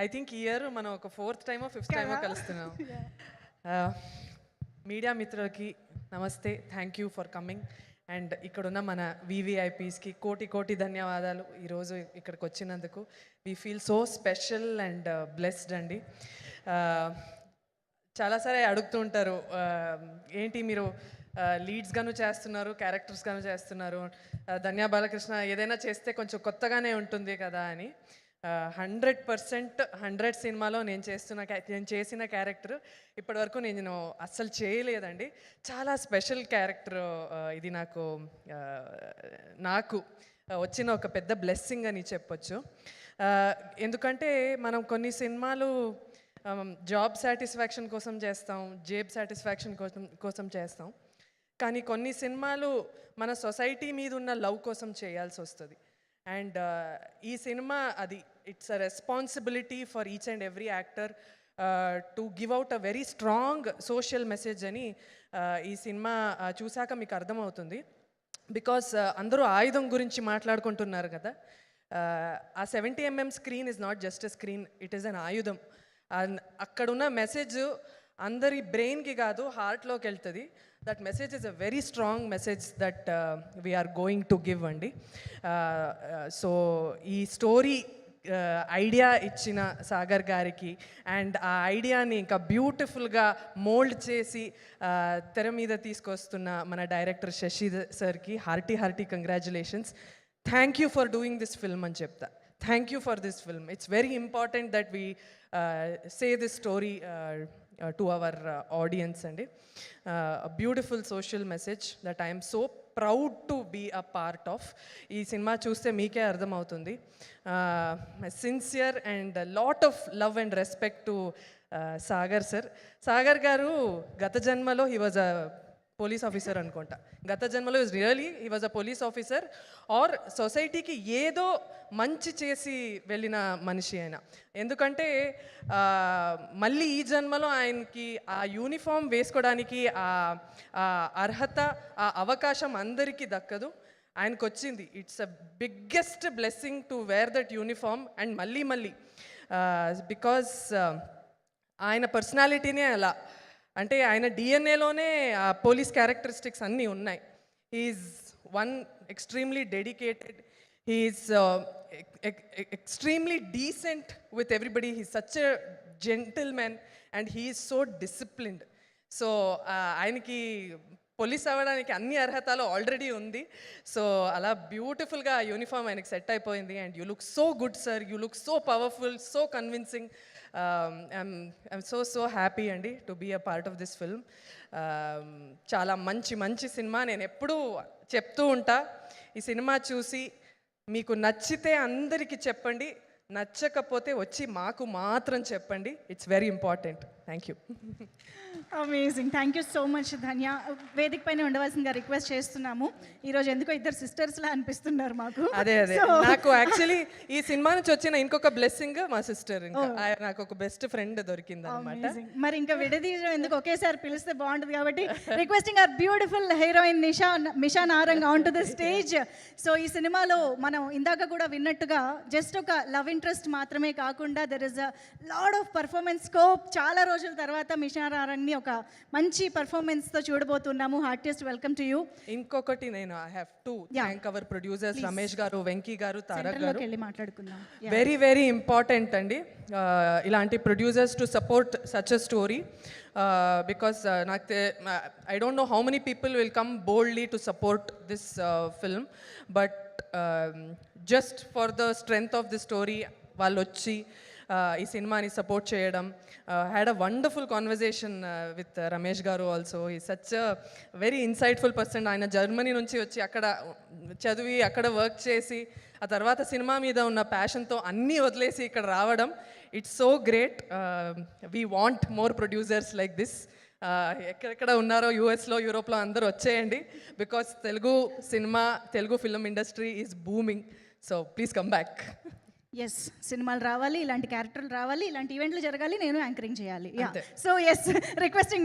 I think ఈ year మనం ఒక 4th టైమో 5th టైమో కలుస్తున్నాం. మీడియా మిత్రులకి నమస్తే, thank you for coming. And ఇక్కడున్న మన వివిఐపీస్కి కోటి కోటి ధన్యవాదాలు ఈరోజు ఇక్కడికి వచ్చినందుకు. We feel so special and blessed అండి. చాలాసారి అడుగుతూ ఉంటారు, ఏంటి మీరు లీడ్స్గాను చేస్తున్నారు, క్యారెక్టర్స్గాను చేస్తున్నారు, ధన్యా బాలకృష్ణ ఏదైనా చేస్తే కొంచెం కొత్తగానే ఉంటుంది కదా అని. 100% 100 సినిమాలో నేను చేసిన క్యారెక్టర్ ఇప్పటివరకు నేను అస్సలు చేయలేదండి. చాలా స్పెషల్ క్యారెక్టర్ ఇది. నాకు వచ్చిన ఒక పెద్ద బ్లెస్సింగ్ అని చెప్పొచ్చు. ఎందుకంటే మనం కొన్ని సినిమాలు జాబ్ సాటిస్ఫాక్షన్ కోసం చేస్తాం, జేబ్ సాటిస్ఫాక్షన్ కోసం చేస్తాం. కానీ కొన్ని సినిమాలు మన సొసైటీ మీద ఉన్న లవ్ కోసం చేయాల్సి వస్తుంది. అండ్ ఈ సినిమా అది it's a responsibility for each and every actor to give out a very strong social message అని ఈ సినిమా చూశాక మీకు అర్థమవుతుంది. బికాస్ అందరూ ఆయుధం గురించి మాట్లాడుకుంటున్నారు కదా. ఆ 70mm screen is not just a screen, it is an ఆయుధం. అక్కడున్న మెసేజ్ అందరి బ్రెయిన్కి కాదు, హార్ట్లోకి వెళ్తుంది. That message is a very strong message that we are going to give అండి. సో ఈ స్టోరీ ఐడియా ఇచ్చిన సాగర్ గారికి అండ్ ఆ ఐడియాని ఇంకా బ్యూటిఫుల్గా మోల్డ్ చేసి తెర మీద తీసుకొస్తున్న మన డైరెక్టర్ శశి సార్కి hearty congratulations. Thank you for doing this film అని చెప్తా. Thank you for this film. It's very important that we say this story to our audience అండి. A beautiful social message that I am so proud to be a part of. ఈ cinema చూస్తే మీకే అర్థమవుతుంది. Sincere and lot of love and respect to Sagar sir. Sagar గారు గత జన్మలో he was a police officer అనుకుంటా. గత జన్మలో he was a police officer or సొసైటీకి ఏదో మంచి చేసి వెళ్ళిన మనిషి ఆయన. ఎందుకంటే మళ్ళీ ఈ జన్మలో ఆయనకి ఆ యూనిఫామ్ వేసుకోవడానికి ఆ అర్హత, ఆ అవకాశం అందరికీ దక్కదు. ఆయనకు వచ్చింది. It's a biggest blessing to wear that uniform and మళ్ళీ బికాజ్ ఆయన పర్సనాలిటీనే అలా. అంటే ఆయన డిఎన్ఏలోనే ఆ పోలీస్ క్యారెక్టరిస్టిక్స్ అన్నీ ఉన్నాయి. He is one extremely dedicated, he is extremely decent with everybody. He's such a gentleman and he is so disciplined. So ఆయనకి పోలీస్ అవ్వడానికి అన్ని అర్హతలు ఆల్రెడీ ఉంది. సో అలా బ్యూటిఫుల్గా యూనిఫామ్ ఆయనకి సెట్ అయిపోయింది. And you look so good sir, you look so powerful, so convincing. I'm so happy అండి to be a part of this film. చాలా మంచి సినిమా. నేను ఎప్పుడూ చెప్తూ ఉంటా, ఈ సినిమా చూసి మీకు నచ్చితే అందరికీ చెప్పండి, నచ్చకపోతే వచ్చి మాకు మాత్రం చెప్పండి. It's very important. Thank you. Amazing. Thank you so much ధన్య. వేదిక పైన ఉండవలసిందిగా రిక్వెస్ట్ చేస్తున్నాము. ఈరోజు ఎందుకో ఇద్దరు సిస్టర్స్లా అనిపిస్తున్నారు మాకు. అదే నాకు యాక్చువల్లీ ఈ సినిమా నుంచి వచ్చిన ఇంకొక బ్లెస్సింగ్ మా సిస్టర్. ఇంకా నాకు ఒక బెస్ట్ ఫ్రెండ్ దొరికింది అనమాట. మరి ఇంకా విడదీయడం ఎందుకు, ఒకేసారి పిలిస్తే బాగుంటుంది కాబట్టి requesting our beautiful heroine Misha Narang on to the stage. So ఈ సినిమాలో మనం ఇందాక కూడా విన్నట్టుగా జస్ట్ ఒక లవ్ ఇంట్రెస్ట్ మాత్రమే కాకుండా there is a lot of performance scope. చాలా రోజుల తర్వాత మిషా నారంగ్ని ఒక మంచి పర్ఫార్మెన్స్తో చూడబోతున్నాము. Heartiest welcome to you. ఇంకొకటి నేను I have to thank our producers Ramesh గారు, వెంకీ గారు, తారక్ గారు. వెళ్ళి మాట్లాడుకుందాం. వెరీ ఇంపార్టెంట్ అండి ఇలాంటి producers to support such a story. Because I don't know how many people will come boldly to support this film, but just for the strength of the story వాళ్ళు వచ్చి ఈ సినిమాని సపోర్ట్ చేయడం. Had a wonderful conversation with Ramesh గారు also. ఈ such a very insightful person. ఆయన Germany నుంచి వచ్చి అక్కడ చదివి అక్కడ వర్క్ చేసి ఆ తర్వాత సినిమా మీద ఉన్న ప్యాషన్తో అన్నీ వదిలేసి ఇక్కడ రావడం, it's so great. We want more producers like this. ఎక్కడెక్కడ ఉన్నారో యూఎస్లో, యూరోప్లో అందరూ వచ్చేయండి. Because Telugu cinema, Telugu film industry is booming. So please come back. Yes, సినిమాలు రావాలి, ఇలాంటి క్యారెక్టర్లు రావాలి, ఇలాంటి ఈవెంట్లు జరగాలి, నేను యాంకరింగ్ చేయాలి. So yes, requesting